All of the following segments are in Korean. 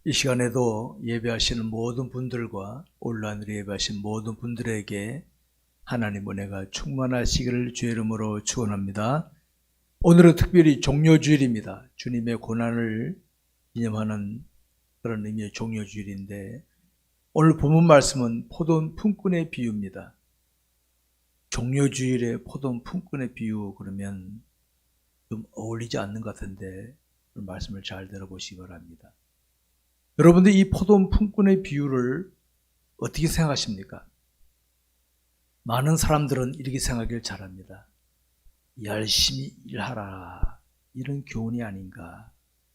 이 시간에도 예배하시는 모든 분들과 온라인으로 예배하시는 모든 분들에게 하나님 은혜가 충만하시기를 주의 이름으로 축원합니다. 오늘은 특별히 종료주일입니다. 주님의 고난을 기념하는 그런 의미의 종료주일인데, 오늘 본문 말씀은 포도원 품꾼의 비유입니다. 종료주일에 포도원 품꾼의 비유, 그러면 좀 어울리지 않는 것 같은데 그 말씀을 잘 들어보시기 바랍니다. 여러분들 이 포도원 품꾼의 비유를 어떻게 생각하십니까? 많은 사람들은 이렇게 생각을 잘합니다. 열심히 일하라, 이런 교훈이 아닌가,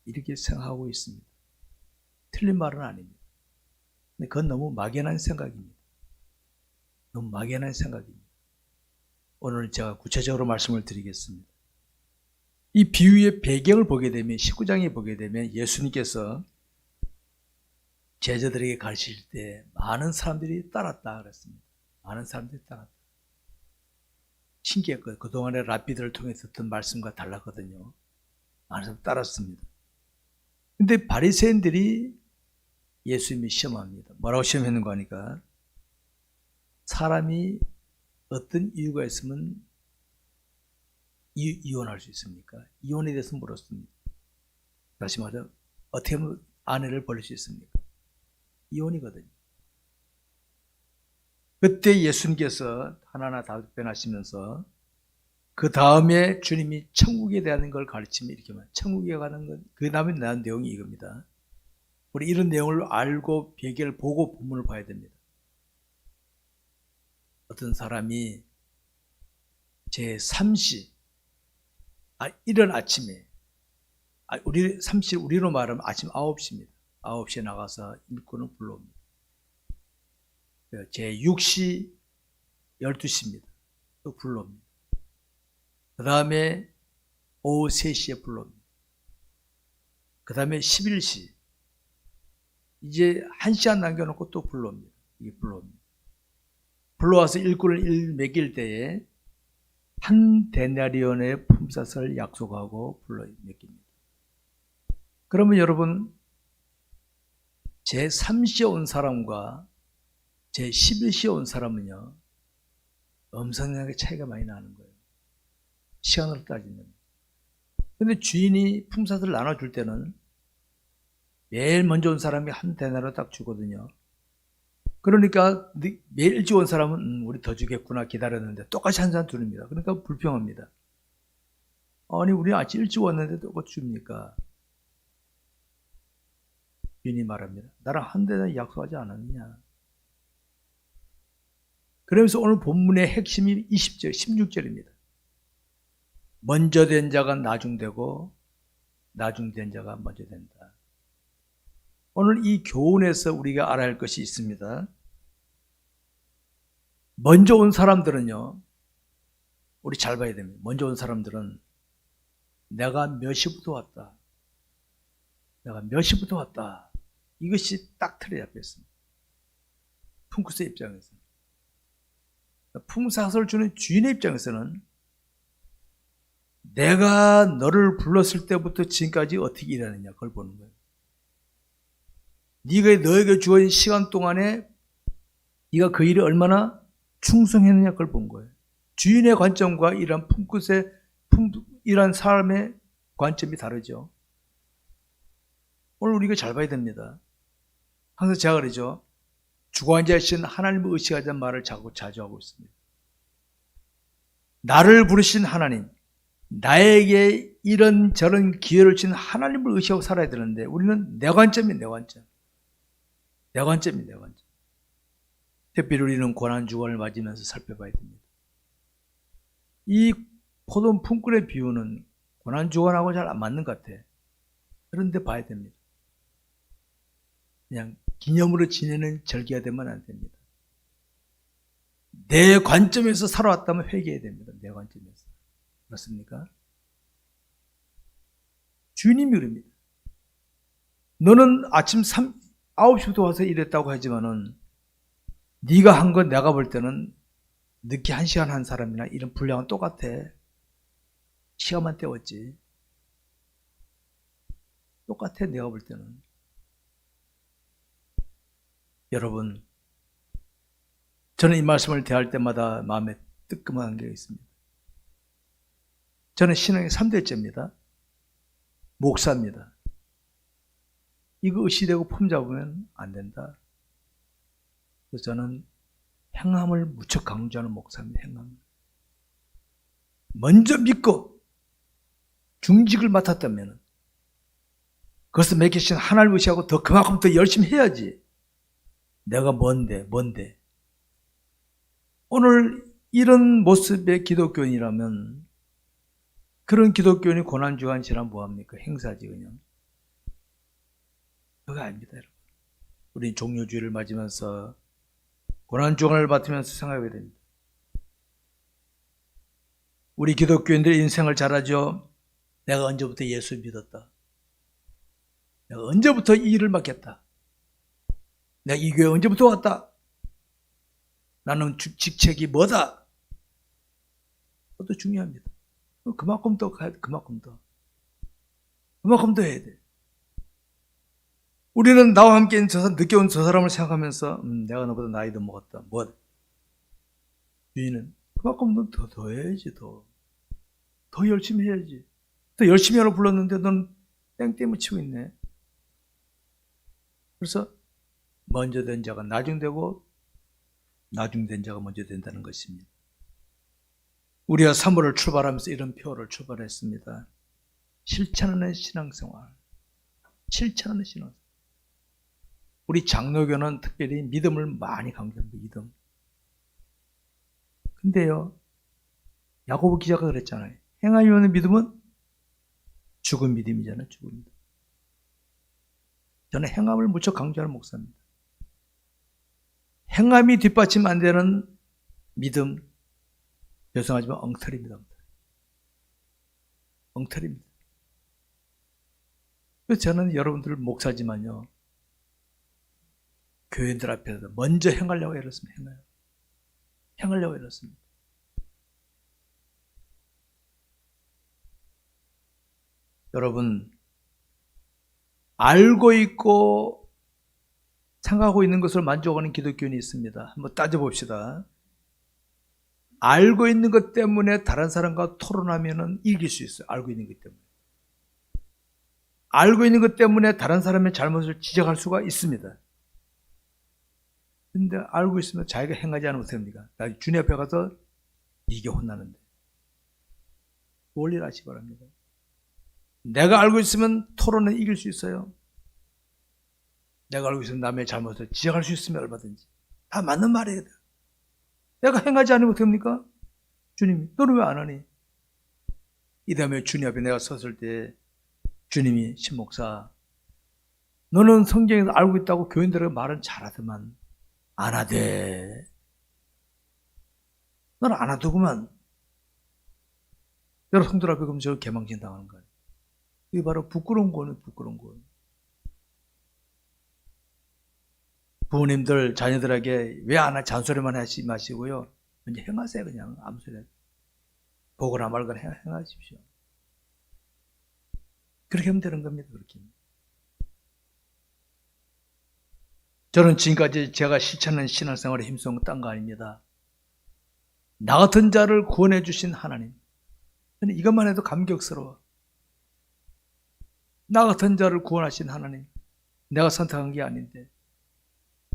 이렇게 생각하고 있습니다. 틀린 말은 아닙니다. 근데 그건 너무 막연한 생각입니다. 너무 막연한 생각입니다. 오늘 제가 구체적으로 말씀을 드리겠습니다. 이 비유의 배경을 보게 되면, 19장에 보게 되면 예수님께서 제자들에게 가르치실 때 많은 사람들이 따랐다 그랬습니다. 많은 사람들이 따랐다. 신기했거든요. 그동안에 랍비들을 통해서 듣던 말씀과 달랐거든요. 많은 사람들이 따랐습니다. 근데 바리새인들이 예수님이 시험합니다. 뭐라고 시험했는가 하니까, 사람이 어떤 이유가 있으면 이혼할 수 있습니까? 이혼에 대해서 물었습니다. 다시 말해, 어떻게 하면 아내를 버릴 수 있습니까? 이혼이거든요. 그때 예수님께서 하나하나 답변하시면서 그 다음에 주님이 천국에 대한 걸 가르치면 이렇게 말해요. 천국에 가는 건, 그 다음에 나온 내용이 이겁니다. 우리 이런 내용을 알고 배경을 보고 본문을 봐야 됩니다. 어떤 사람이 제3시, 이른 아침에, 우리로 말하면 아침 9시입니다. 9시에 나가서 일꾼을 불러옵니다. 제6시 12시입니다. 또 불러옵니다. 그 다음에 오후 3시에 불러옵니다. 그 다음에 11시, 이제 1시간 남겨놓고 또 불러옵니다. 이게 불러옵니다. 불러와서 일꾼을 일먹일 때에 한 데나리온의 품삯을 약속하고 불러 맡깁니다. 그러면 여러분, 제3시에 온 사람과 제11시에 온 사람은요, 엄청나게 차이가 많이 나는 거예요. 시간으로 따지면. 근데 주인이 품삯을 나눠줄 때는 매일 먼저 온 사람이 한 데나리온 딱 주거든요. 그러니까 매일 일찍 온 사람은 우리 더 주겠구나 기다렸는데 똑같이 한 잔 드립니다. 그러니까 불평합니다. 아니, 우리 아침 일찍 왔는데 똑같이 줍니까? 주인이 말합니다. 나랑 한 대나 약속하지 않았느냐. 그러면서 오늘 본문의 핵심이 20절, 16절입니다. 먼저 된 자가 나중되고 나중된 자가 먼저 된다. 오늘 이 교훈에서 우리가 알아야 할 것이 있습니다. 먼저 온 사람들은요, 우리 잘 봐야 됩니다. 먼저 온 사람들은 내가 몇 시부터 왔다, 내가 몇 시부터 왔다, 이것이 딱 틀에 잡혀 있습니다. 품꾼의 입장에서. 품삯을 주는 주인의 입장에서는 내가 너를 불렀을 때부터 지금까지 어떻게 일하느냐, 그걸 보는 거예요. 네가 너에게 주어진 시간 동안에 네가 그 일에 얼마나 충성했느냐, 그걸 본 거예요. 주인의 관점과 이런 이런 사람의 관점이 다르죠. 오늘 우리가 잘 봐야 됩니다. 항상 제가 그러죠. 주관자이신 하나님을 의식하자는 말을 자주 하고 있습니다. 나를 부르신 하나님, 나에게 이런 저런 기회를 주신 하나님을 의식하고 살아야 되는데, 우리는 내 관점이에요. 내 관점. 내 관점이에요. 내 관점. 특별히 우리는 고난주간을 맞으면서 살펴봐야 됩니다. 이 포도원 품꾼의 비유는 고난주간하고 잘 안 맞는 것 같아. 그런데 봐야 됩니다. 그냥 기념으로 지내는 절기가 되면 안 됩니다. 내 관점에서 살아왔다면 회개해야 됩니다. 내 관점에서. 그렇습니까? 주님이 그럽니다. 너는 아침 9시부터 와서 일했다고 하지만은 네가 한 건 내가 볼 때는 늦게 1시간 한 사람이나 이런 분량은 똑같아. 시간만 때웠지. 똑같아, 내가 볼 때는. 여러분, 저는 이 말씀을 대할 때마다 마음에 뜨끔한 게 있습니다. 저는 신앙의 3대째입니다. 목사입니다. 이거 의시되고 품 잡으면 안 된다. 그래서 저는 행함을 무척 강조하는 목사입니다. 행함. 먼저 믿고 중직을 맡았다면 그것을 맡기신 하나님을 의식하고 그만큼 더 열심히 해야지. 내가 뭔데. 오늘 이런 모습의 기독교인이라면 그런 기독교인이 고난주간 지나면 뭐합니까? 행사지 그냥. 그거 아닙니다, 여러분. 우리 종료주의를 맞으면서 고난주간을 받으면서 생각하게 됩니다. 우리 기독교인들의 인생을 잘 알죠. 내가 언제부터 예수 믿었다. 내가 언제부터 이 일을 맡겼다. 내가 이 교회 언제부터 왔다. 나는 직책이 뭐다. 그것도 중요합니다. 그만큼 더 가야 돼. 그만큼 더 해야 돼. 우리는 나와 함께 늦게 온 저 사람을 생각하면서 내가 너보다 나이 더 먹었다. 뭐 주인은 그만큼 더 해야지. 더 열심히 해야지. 더 열심히 하러 불렀는데 넌 땡땡을 치고 있네. 그래서 먼저 된 자가 나중되고 나중된 자가 먼저 된다는 것입니다. 우리가 3월을 출발하면서 이런 표를 출발했습니다. 실천하는 신앙생활. 실천하는 신앙생활. 우리 장로교는 특별히 믿음을 많이 강조합니다. 믿음. 근데요, 야고보 기자가 그랬잖아요. 행함이 없는 믿음은 죽은 믿음이잖아요. 죽은 믿음. 저는 행함을 무척 강조하는 목사입니다. 행함이 뒷받침 안 되는 믿음, 죄송하지만 엉터리입니다. 엉터리입니다. 그래서 저는 여러분들 목사지만요, 교인들 앞에서 먼저 행하려고 애렸습니다. 행하려고 애렸습니다. 여러분, 알고 있고 생각하고 있는 것을 만족하는 기독교인이 있습니다. 한번 따져봅시다. 알고 있는 것 때문에 다른 사람과 토론하면 이길 수 있어요. 알고 있는 것 때문에. 알고 있는 것 때문에 다른 사람의 잘못을 지적할 수가 있습니다. 근데 알고 있으면 자기가 행하지 않으면 어떻게 합니까? 주님 앞에 가서 이게 혼나는데. 원리를 아시기 바랍니다. 내가 알고 있으면 토론은 이길 수 있어요. 내가 알고 있으면 남의 잘못을 지적할 수 있으면 얼마든지. 다 맞는 말이에요. 내가 행하지 않으면 어떻게 합니까? 주님이, 너는 왜 안 하니? 이 다음에 주님 앞에 내가 섰을 때 주님이, 신목사, 너는 성경에서 알고 있다고 교인들에게 말은 잘하더만 안 하대. 너는 안 하더구만. 여러 성들 앞에 그럼 저 개망신 당하는 거예요. 이게 바로 부끄러운 거는 부끄러운 거예요. 부모님들 자녀들에게 왜 안 하, 잔소리만 하지 마시고요. 먼저 행하세요. 그냥 아무 소리. 보거나 말거나 행하십시오. 그렇게 하면 되는 겁니다. 그렇게. 저는 지금까지 제가 실천하는 신앙생활에 힘쓰는 건 딴 거 아닙니다. 나 같은 자를 구원해 주신 하나님. 저는 이것만 해도 감격스러워. 나 같은 자를 구원하신 하나님. 내가 선택한 게 아닌데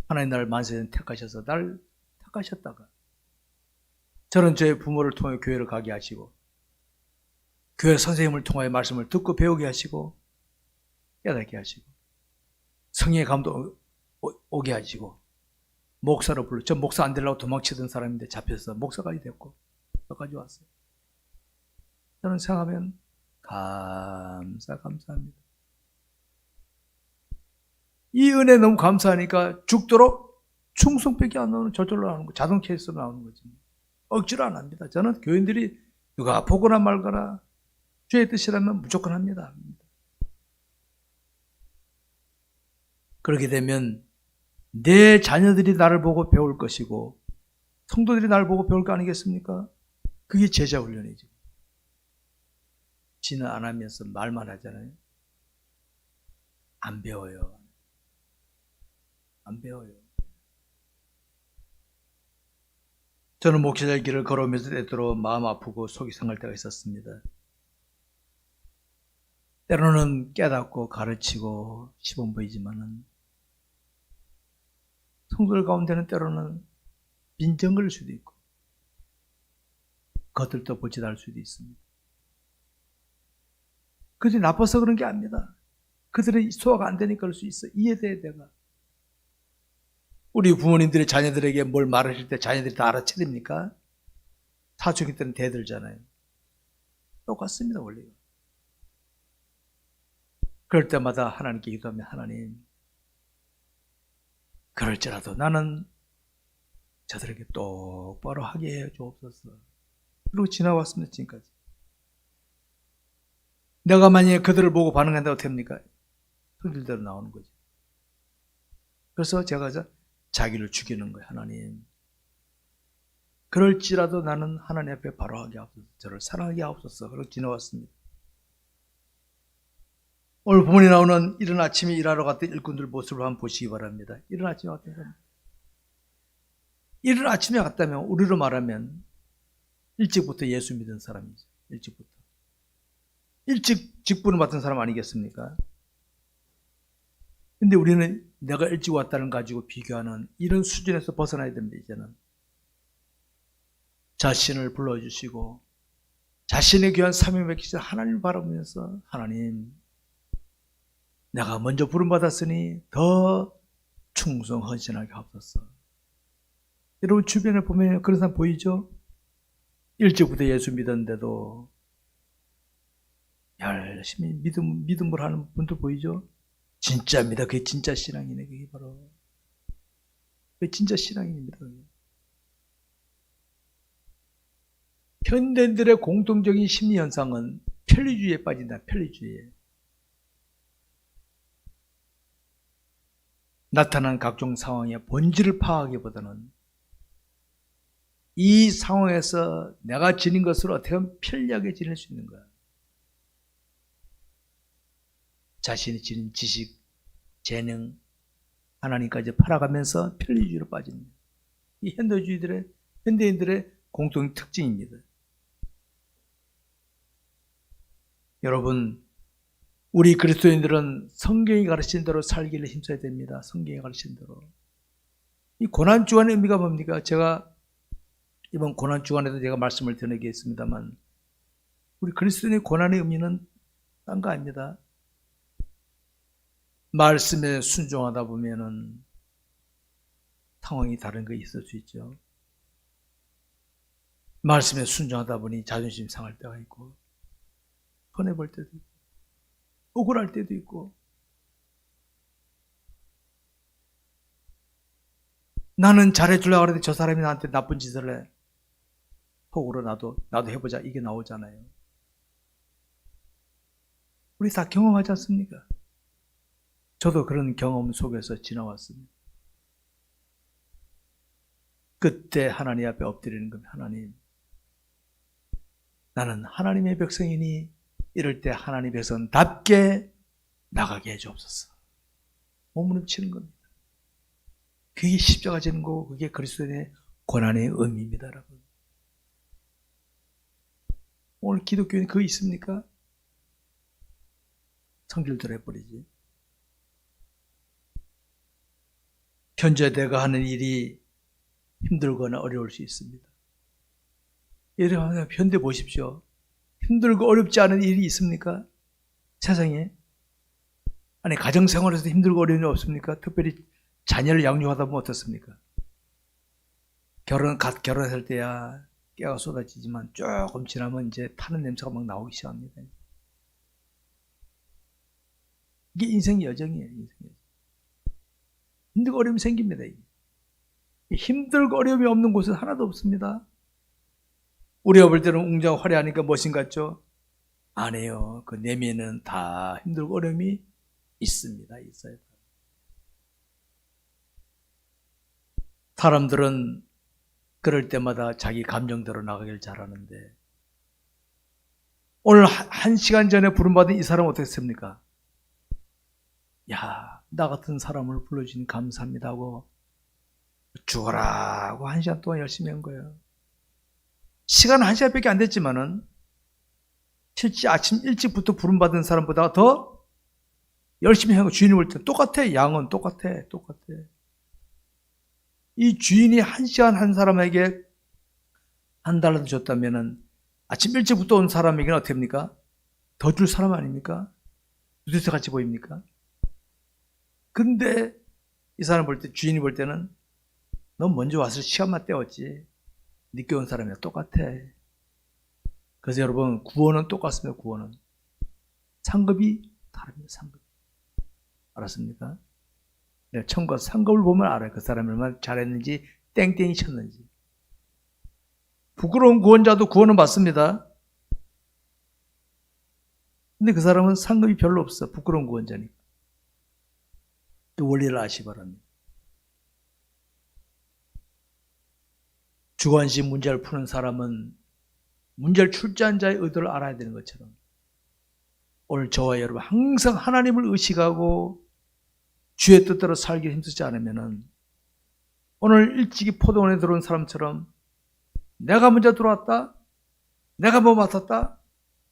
하나님 나를 만세전 택하셔서 나를 택하셨다가 저는 저의 부모를 통해 교회를 가게 하시고 교회 선생님을 통하여 말씀을 듣고 배우게 하시고 깨닫게 하시고 성령의 감동 오게 하시고 목사로 불러. 저 목사 안 되려고 도망치던 사람인데 잡혀서 목사까지 됐고 여기까지 왔어요. 저는 생각하면 감사합니다. 이 은혜 너무 감사하니까 죽도록 충성밖에 안 나오는 저절로 나오는 거, 자동 케이스로 나오는 거지. 억지로 안 합니다. 저는 교인들이 누가 보거나 말거나 주의 뜻이라면 무조건 합니다. 그렇게 되면 내 자녀들이 나를 보고 배울 것이고 성도들이 나를 보고 배울 거 아니겠습니까? 그게 제자 훈련이죠. 지는 안 하면서 말만 하잖아요. 안 배워요. 안 배워요. 저는 목회자의 길을 걸어오면서 때때로 마음 아프고 속이 상할 때가 있었습니다. 때로는 깨닫고 가르치고 시범 보이지만은 성도들 가운데는 때로는 빈정거릴 수도 있고 겉을 보지도 할 수도 있습니다. 그들이 나빠서 그런 게 아닙니다. 그들의 소화가 안 되니까 그럴 수 있어. 이해돼야 내가. 우리 부모님들이 자녀들에게 뭘 말하실 때 자녀들이 다 알아채립니까? 사춘기 때는 대들잖아요. 똑같습니다, 원리가. 그럴 때마다 하나님께 기도하면 하나님, 그럴지라도 나는 저들에게 똑바로 하게 해 주옵소서. 그리고 지나왔습니다, 지금까지. 내가 만약에 그들을 보고 반응한다고 어떻게 합니까? 성질대로 나오는 거죠. 그래서 제가 자기를 죽이는 거예요, 하나님. 그럴지라도 나는 하나님 앞에 바로 하게 하옵소서. 저를 사랑하게 하옵소서. 그렇게 지나왔습니다. 오늘 본문에 나오는 이른 아침에 일하러 갔던 일꾼들 모습을 한번 보시기 바랍니다. 이른 아침에 갔던 사람. 이른 아침에 갔다면 우리로 말하면 일찍부터 예수 믿은 사람이죠. 일찍부터. 일찍 직분을 맡은 사람 아니겠습니까? 근데 우리는 내가 일찍 왔다는 가지고 비교하는 이런 수준에서 벗어나야 됩니다. 이제는 자신을 불러주시고 자신의 귀한 사명을 맡기신 하나님을 바라보면서 하나님, 내가 먼저 부름받았으니 더 충성 헌신하게 하옵소서. 여러분 주변에 보면 그런 사람 보이죠? 일찍부터 예수 믿었는데도 열심히 믿음을 하는 분들 보이죠? 진짜입니다. 그게 진짜 신앙이네. 그게 바로 그게 진짜 신앙입니다. 현대인들의 공통적인 심리 현상은 편리주의에 빠진다. 편리주의에. 나타난 각종 상황의 본질을 파악하기보다는 이 상황에서 내가 지닌 것으로 어떻게 하면 편리하게 지낼 수 있는 거야. 자신이 지닌 지식, 재능, 하나님까지 팔아가면서 편리주의로 빠집니다. 이 현대인들의 공통 특징입니다. 여러분, 우리 그리스도인들은 성경이 가르친 대로 살기를 힘써야 됩니다. 성경이 가르친 대로. 이 고난주간의 의미가 뭡니까? 제가 이번 고난주간에도 제가 말씀을 드리겠습니다만, 우리 그리스도인의 고난의 의미는 딴 거 아닙니다. 말씀에 순종하다 보면은 상황이 다른 거 있을 수 있죠. 말씀에 순종하다 보니 자존심 상할 때가 있고, 손해볼 때도 있고, 억울할 때도 있고, 나는 잘해주려고 하는데 저 사람이 나한테 나쁜 짓을 해. 속으로 나도 해보자. 이게 나오잖아요. 우리 다 경험하지 않습니까? 저도 그런 경험 속에서 지나왔습니다. 그때 하나님 앞에 엎드리는 겁니다. 하나님, 나는 하나님의 백성이니 이럴 때 하나님의 백성답게 나가게 해주옵소서. 몸부림치는 겁니다. 그게 십자가 지는 거고 그게 그리스도인의 고난의 의미입니다. 여러분. 오늘 기독교인 그거 있습니까? 성질들 해버리지. 현재 내가 하는 일이 힘들거나 어려울 수 있습니다. 예를 들어 현대 보십시오. 힘들고 어렵지 않은 일이 있습니까? 세상에. 아니 가정생활에서도 힘들고 어려운 일 없습니까? 특별히 자녀를 양육하다 보면 어떻습니까? 결혼했을 때야 깨가 쏟아지지만 조금 지나면 이제 타는 냄새가 막 나오기 시작합니다. 이게 인생 여정이에요. 힘들고 어려움이 생깁니다. 힘들고 어려움이 없는 곳은 하나도 없습니다. 우리가 볼 때는 웅장 화려하니까 멋진 것 같죠? 아니에요. 그 내면에는 다 힘들고 어려움이 있습니다. 있어요. 사람들은 그럴 때마다 자기 감정대로 나가길 잘하는데 오늘 1시간 전에 부름받은 이 사람은 어땠습니까? 야, 나 같은 사람을 불러주니 감사합니다 하고 죽어라 하고 1시간 동안 열심히 한 거예요. 시간 1시간밖에 안 됐지만은 실제 아침 일찍부터 부름받은 사람보다 더 열심히 하고 주인이 볼 때 똑같아. 양은 똑같아. 이 주인이 1시간 한 사람에게 $1 줬다면은 아침 일찍부터 온 사람에게는 어떻게 합니까? 더 줄 사람 아닙니까? 두드려 같이 보입니까? 근데 이 사람 볼 때, 주인이 볼 때는 넌 먼저 와서 시간만 때웠지. 늦게 온 사람이랑 똑같아. 그래서 여러분, 구원은 똑같습니다. 구원은. 상급이 다릅니다. 상급. 알았습니까? 네, 천과 상급을 보면 알아요. 그 사람이 얼마나 잘했는지, 땡땡이 쳤는지. 부끄러운 구원자도 구원은 받습니다. 근데 그 사람은 상급이 별로 없어. 부끄러운 구원자니까. 그 원리를 아시기 바랍니다. 주관식 문제를 푸는 사람은 문제를 출제한 자의 의도를 알아야 되는 것처럼 오늘 저와 여러분 항상 하나님을 의식하고 주의 뜻대로 살기 힘쓰지 않으면 오늘 일찍이 포도원에 들어온 사람처럼 내가 먼저 들어왔다, 내가 뭐 맡았다,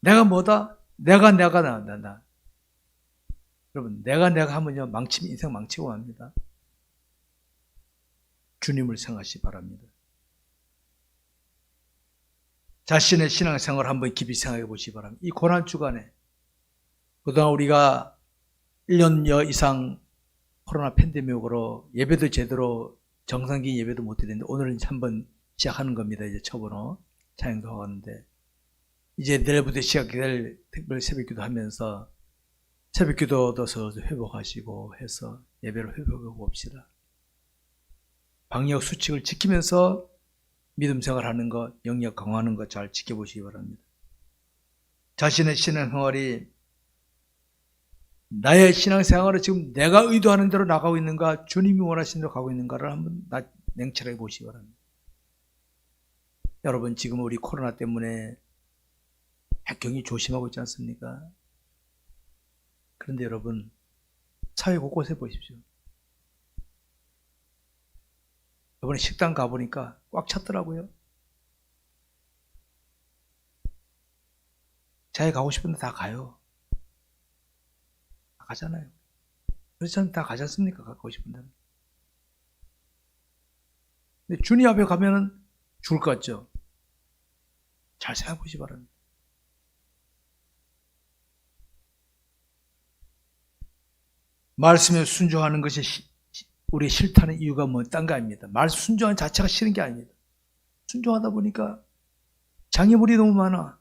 내가 뭐다, 내가 나. 여러분 내가 하면요 망치면 인생 망치고 맙니다. 주님을 생각하시기 바랍니다. 자신의 신앙생활을 한번 깊이 생각해 보시기 바랍니다. 이 고난 주간에 그동안 우리가 1년여 이상 코로나 팬데믹으로 예배도 제대로 정상적인 예배도 못 드리는데 오늘은 한번 시작하는 겁니다. 이제 처음으로 찬양도 하는데 이제 내일부터 시작될 특별 새벽기도 하면서 새벽기도도 서서 회복하시고 해서 예배를 회복해 봅시다. 방역 수칙을 지키면서 믿음 생활하는 것, 영역 강화하는 것 잘 지켜보시기 바랍니다. 자신의 신앙생활이 나의 신앙생활을 지금 내가 의도하는 대로 나가고 있는가, 주님이 원하시는 대로 가고 있는가를 한번 냉철하게 보시기 바랍니다. 여러분 지금 우리 코로나 때문에 백경이 조심하고 있지 않습니까? 그런데 여러분 사회 곳곳에 보십시오. 이번에 식당 가보니까 꽉 찼더라고요. 자기 가고 싶은데 다 가요. 다 가잖아요. 그래서 저는 다 가지 않습니까? 가고 싶은 데는. 근데 주님 앞에 가면은 죽을 것 같죠? 잘 생각해 보시기 바랍니다. 말씀에 순종하는 것이 우리 싫다는 이유가 뭐 딴 거 아닙니다. 말 순종하는 자체가 싫은 게 아닙니다. 순종하다 보니까 장애물이 너무 많아.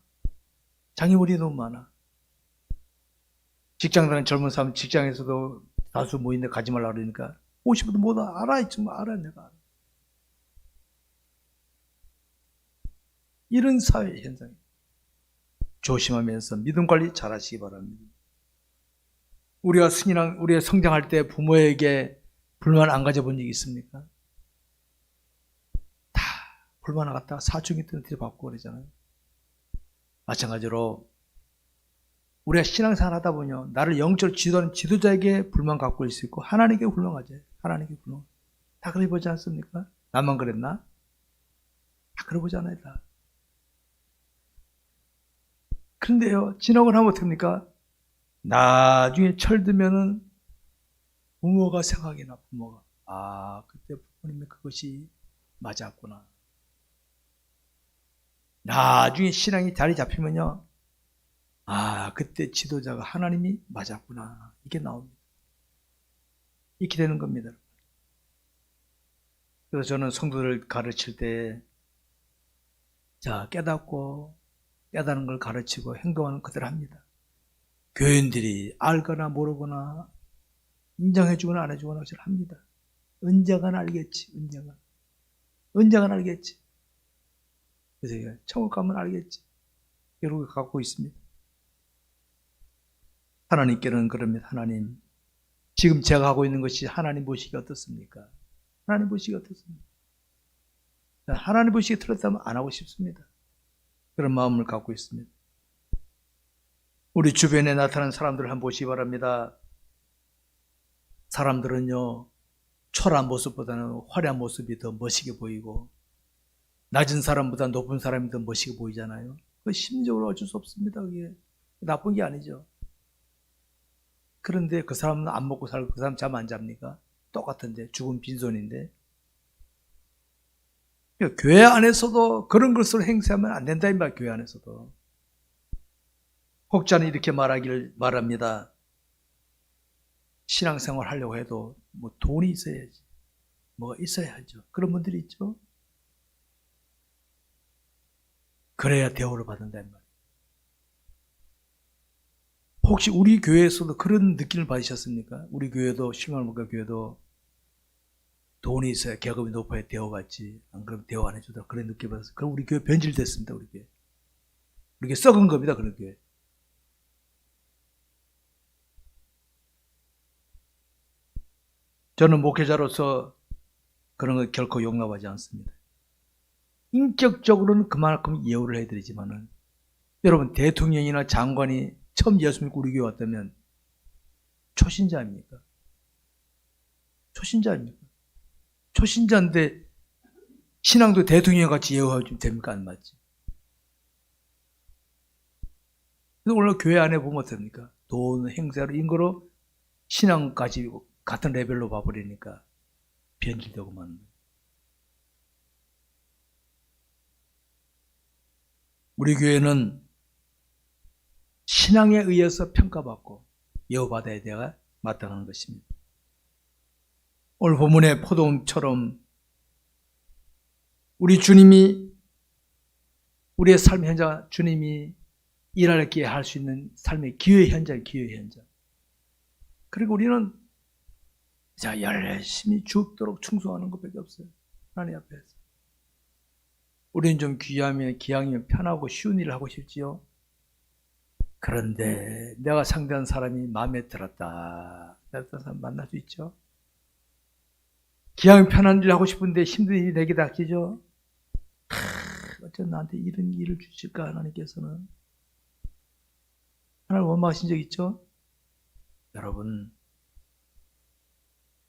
직장 다니는 젊은 사람 직장에서도 다수 모이는데 가지 말라 그러니까 50분도 못 알아. 내가. 이런 사회 현상. 조심하면서 믿음 관리 잘 하시기 바랍니다. 우리가 성장할 때 부모에게 불만 안 가져본 적이 있습니까? 다 불만 안 갖다가 사춘기 때는 들여받고 그러잖아요. 마찬가지로 우리가 신앙생활 하다 보면 나를 영적으로 지도하는 지도자에게 불만 갖고 있을 수 있고 하나님께 불만 가져요. 다 그래 보지 않습니까? 나만 그랬나? 다 그래 보잖아요. 다. 그런데요, 지나고 나면 어떡합니까? 나중에 철들면은 부모가 생각이 나, 부모가. 아, 그때 부모님이 그것이 맞았구나. 나중에 신앙이 자리 잡히면요. 아, 그때 지도자가 하나님이 맞았구나. 이게 나옵니다. 이렇게 되는 겁니다. 그래서 저는 성도들 가르칠 때, 자, 깨닫는 걸 가르치고 행동하는 그대로 합니다. 교인들이 알거나 모르거나 인정해주거나 안 해주거나 그걸 합니다. 언젠간 알겠지. 그래서 천국 가면 알겠지. 이렇게 갖고 있습니다. 하나님께는 그럽니다. 하나님, 지금 제가 하고 있는 것이 하나님 보시기 어떻습니까? 하나님 보시기 틀렸다면 안 하고 싶습니다. 그런 마음을 갖고 있습니다. 우리 주변에 나타나는 사람들을 한번 보시기 바랍니다. 사람들은요, 초라한 모습보다는 화려한 모습이 더 멋있게 보이고 낮은 사람보다 높은 사람이 더 멋있게 보이잖아요. 그 심리적으로 어쩔 수 없습니다. 그게 나쁜 게 아니죠. 그런데 그 사람은 안 먹고 살고 그 사람 잠 안 잡니까? 똑같은데, 죽은 빈손인데. 교회 안에서도 그런 것을 행세하면 안 된다 이 말. 교회 안에서도 혹자는 이렇게 말합니다. 신앙생활 하려고 해도 뭐 돈이 있어야지, 뭐가 있어야 하죠. 그런 분들이 있죠. 그래야 대우를 받는다 이 말. 혹시 우리 교회에서도 그런 느낌을 받으셨습니까? 우리 교회도 신앙문과 교회도 돈이 있어야 계급이 높아야 대우받지, 안 그러면 대우 안 해주더라, 그런 느낌 받았어요. 그럼 우리 교회 변질됐습니다. 우리 교회 썩은 겁니다. 그런 교회. 저는 목회자로서 그런 거 결코 용납하지 않습니다. 인격적으로는 그만큼 예우를 해드리지만은, 여러분 대통령이나 장관이 처음 예수 믿고 우리 교회 왔다면 초신자입니까? 초신자입니까? 초신자인데 신앙도 대통령 같이 예우하면 됩니까? 안 맞지. 그래서 오늘 교회 안에 보면 어떻습니까? 돈, 행사로, 인거로 신앙까지 같은 레벨로 봐버리니까 변질되고 마는 거예요. 우리 교회는 신앙에 의해서 평가받고 예우받아야 돼야 마땅한 것입니다. 오늘 본문의 포도원처럼 우리 주님이, 우리의 삶 현장, 주님이 일하게 할 수 있는 삶의 기회 현장. 그리고 우리는 자 열심히 죽도록 충성하는 것밖에 없어요. 하나님 앞에서. 우리는 좀 기왕이면 편하고 쉬운 일을 하고 싶지요. 그런데 내가 상대한 사람이 마음에 들었다, 어떤 사람 만날 수 있죠. 기왕 편한 일 하고 싶은데 힘든 일이 내게 닥치죠. 어쩌면 나한테 이런 일을 주실까 하나님께서는. 하나님 원망하신 적 있죠? 여러분,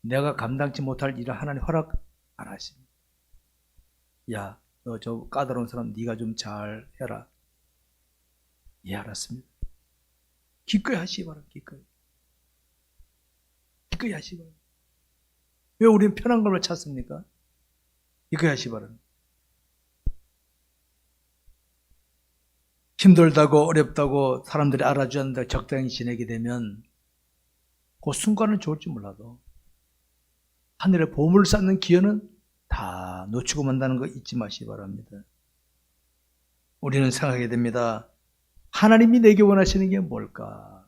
내가 감당치 못할 일을 하나님 허락 안 하십니다. 야, 너 저 까다로운 사람 네가 좀 잘 해라. 예, 알았습니다. 기꺼이 하시기 바랍니다. 기꺼이 하시기 바랍니다. 왜 우리는 편한 걸 찾습니까? 기꺼이 하시기 바랍니다. 힘들다고 어렵다고 사람들이 알아주지 않는다 적당히 지내게 되면 그 순간은 좋을지 몰라도 하늘에 보물을 쌓는 기회는 다 놓치고 만다는 거 잊지 마시기 바랍니다. 우리는 생각하게 됩니다. 하나님이 내게 원하시는 게 뭘까?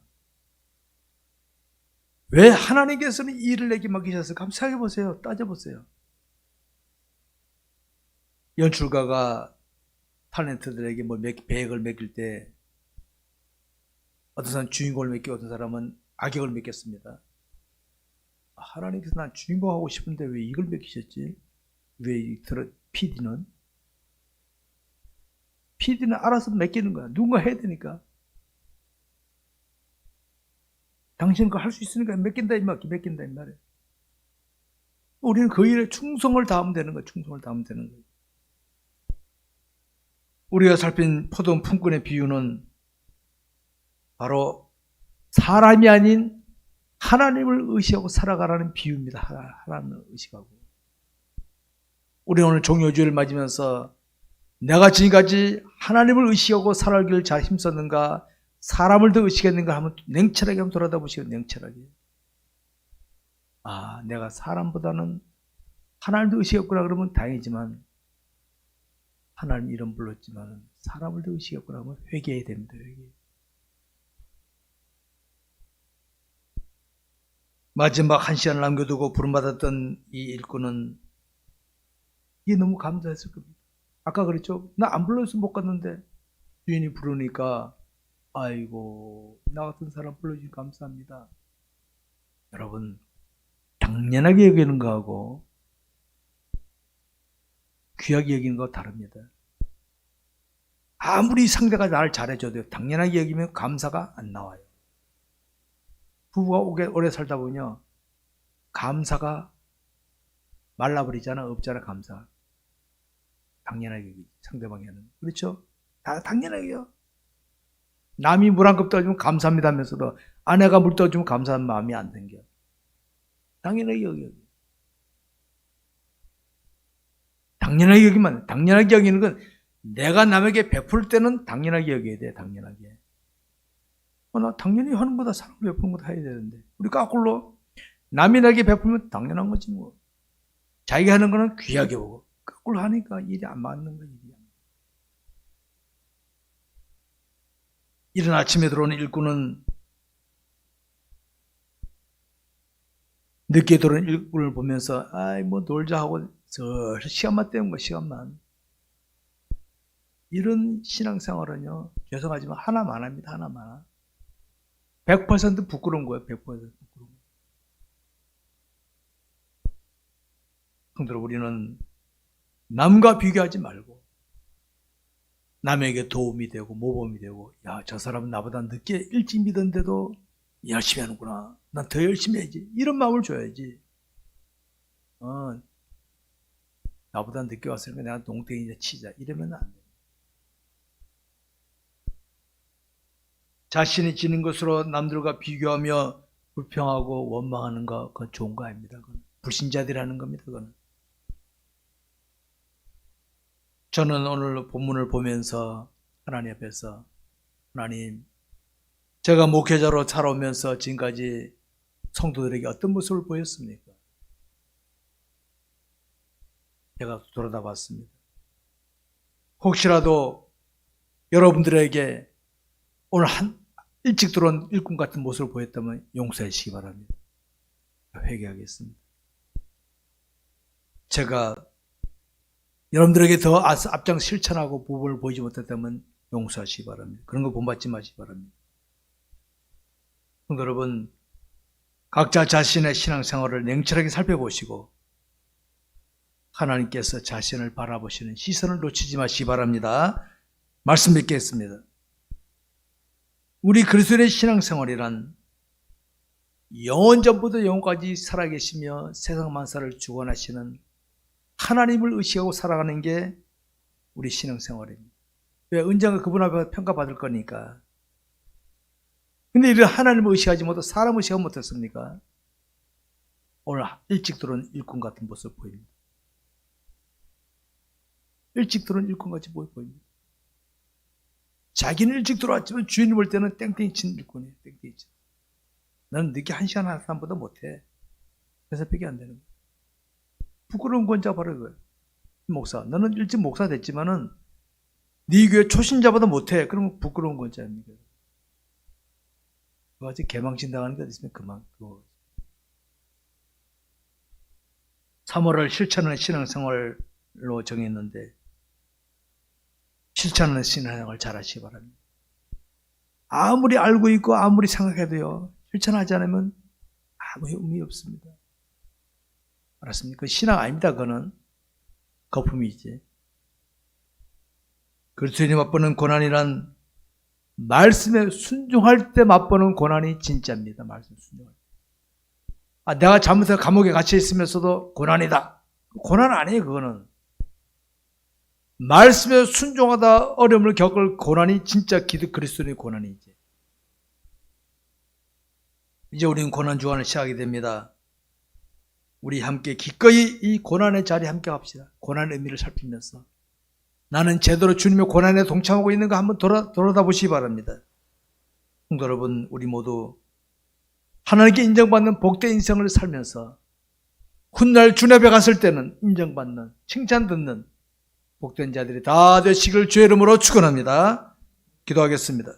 왜 하나님께서는 이 일을 내게 맡기셨을까? 한번 생각해 보세요. 따져보세요. 연출가가 탤런트들에게 뭐 배역을 맡길 때 어떤 사람은 주인공을 맡기고 어떤 사람은 악역을 맡겼습니다. 하나님께서 난 주인공 하고 싶은데 왜 이걸 맡기셨지? 왜 PD는 알아서 맡기는 거야. 누군가 해야 되니까. 당신은 그거 할 수 있으니까 맡긴다 이 말이에요. 우리는 그 일에 충성을 다하면 되는 거예요. 우리가 살핀 포도원 품꾼의 비유는 바로 사람이 아닌 하나님을 의식하고 살아가라는 비유입니다. 하나님을 의식하고. 우리 오늘 종료주일을 맞으면서 내가 지금까지 하나님을 의식하고 살아가기를 잘 힘썼는가, 사람을 더 의식했는가 하면 냉철하게 한번 돌아다보시고, 냉철하게. 내가 사람보다는 하나님도 의식했구나 그러면 다행이지만, 하나님 이름 불렀지만 사람을 더 의식했구나 하면 회개해야 됩니다. 회개. 마지막 1시간을 남겨두고 부름받았던 이 일꾼은 이게 너무 감사했을 겁니다. 아까 그랬죠? 나 안 불러서 못 갔는데 주인이 부르니까 아이고 나 같은 사람 불러주셔서 감사합니다. 여러분, 당연하게 여기는 거하고 귀하게 여기는 거 다릅니다. 아무리 상대가 나를 잘해줘도 당연하게 여기면 감사가 안 나와요. 부부가 오래 살다 보면요, 감사가 말라버리잖아. 없잖아. 감사. 당연하게 여기지. 상대방이 하는. 그렇죠? 다 당연하게요. 남이 물 한 컵 떠주면 감사합니다 하면서도 아내가 물 떠주면 감사한 마음이 안 생겨. 당연하게 여기. 당연하게 여기만. 당연하게 여기는 건 내가 남에게 베풀 때는 당연하게 여겨야 돼. 당연하게. 나 당연히 하는 거다. 사람을 베푸는 거다 해야 되는데. 우리 거꾸로 남이 나에게 베풀면 당연한 거지 뭐. 자기가 하는 거는 귀하게 보고. 거꾸로 하니까 일이 안 맞는 거야. 이른 아침에 들어오는 일꾼은 늦게 들어오는 일꾼을 보면서 아이 뭐 놀자 하고 시간만 때운 거 시간만. 이런 신앙생활은요 죄송하지만 하나만 합니다. 하나만. 100% 부끄러운 거예요. 100% 부끄러운 거예요. 성도들 우리는 남과 비교하지 말고 남에게 도움이 되고 모범이 되고 야, 저 사람은 나보다 늦게 일찍 믿었는데도 열심히 하는구나. 난 더 열심히 해야지. 이런 마음을 줘야지. 나보다 늦게 왔으니까 내가 농땡이 치자. 이러면 안 돼. 자신이 지는 것으로 남들과 비교하며 불평하고 원망하는 거 그건 좋은 거 아닙니다. 그건 불신자들이라는 겁니다. 그건. 저는 오늘 본문을 보면서 하나님 앞에서 하나님 제가 목회자로 살아오면서 지금까지 성도들에게 어떤 모습을 보였습니까? 제가 돌아다 봤습니다. 혹시라도 여러분들에게 오늘 일찍 들어온 일꾼 같은 모습을 보였다면 용서해 주시기 바랍니다. 회개하겠습니다. 제가 여러분들에게 더 앞장 실천하고 부분을 보이지 못했다면 용서하시기 바랍니다. 그런 거 본받지 마시기 바랍니다. 여러분, 각자 자신의 신앙생활을 냉철하게 살펴보시고 하나님께서 자신을 바라보시는 시선을 놓치지 마시기 바랍니다. 말씀 뵙겠습니다. 우리 그리스도의 신앙생활이란 영원 전부터 영원까지 살아계시며 세상 만사를 주관하시는 하나님을 의식하고 살아가는 게 우리 신앙생활입니다. 왜? 언젠가 그분 앞에 평가받을 거니까. 근데 이런 하나님을 의식하지 못하고 사람을 의식하지 못했습니까? 오늘 일찍 들어온 일꾼 같은 모습을 보입니다. 일찍 들어온 일꾼 같이 보입니다. 자기는 일찍 들어왔지만 주인이 볼 때는 땡땡이 치는 일꾼이에요. 땡땡이 치는. 나는 늦게 1시간 하는 사람보다 못해. 그래서 벽이 안 되는 거예요. 부끄러운 권자 바로 그거예요. 목사, 너는 일찍 목사 됐지만은 네 교회 초신자보다 못해. 그러면 부끄러운 권자입니다. 그거 개망신 당하는 게 있으면 그만. 3월을 실천하는 신앙생활로 정했는데 실천하는 신앙생활 잘 하시기 바랍니다. 아무리 알고 있고 아무리 생각해도요. 실천하지 않으면 아무 의미 없습니다. 알았습니까? 그 신앙 아닙니다. 그거는 거품이지. 그리스도인이 맛보는 고난이란 말씀에 순종할 때 맛보는 고난이 진짜입니다. 말씀 순종할 때. 내가 잘못해서 감옥에 갇혀 있으면서도 고난이다. 고난 아니에요. 그거는. 말씀에 순종하다 어려움을 겪을 고난이 진짜 그리스도인의 고난이지. 이제 우리는 고난 주간을 시작하게 됩니다. 우리 함께 기꺼이 이 고난의 자리에 함께 합시다. 고난의 의미를 살피면서 나는 제대로 주님의 고난에 동참하고 있는가 한번 돌아다 보시기 바랍니다. 성도 여러분, 우리 모두 하나님께 인정받는 복된 인생을 살면서 훗날 주님 앞에 갔을 때는 인정받는, 칭찬 듣는 복된 자들이 다 되시길 주의 이름으로 축원합니다. 기도하겠습니다.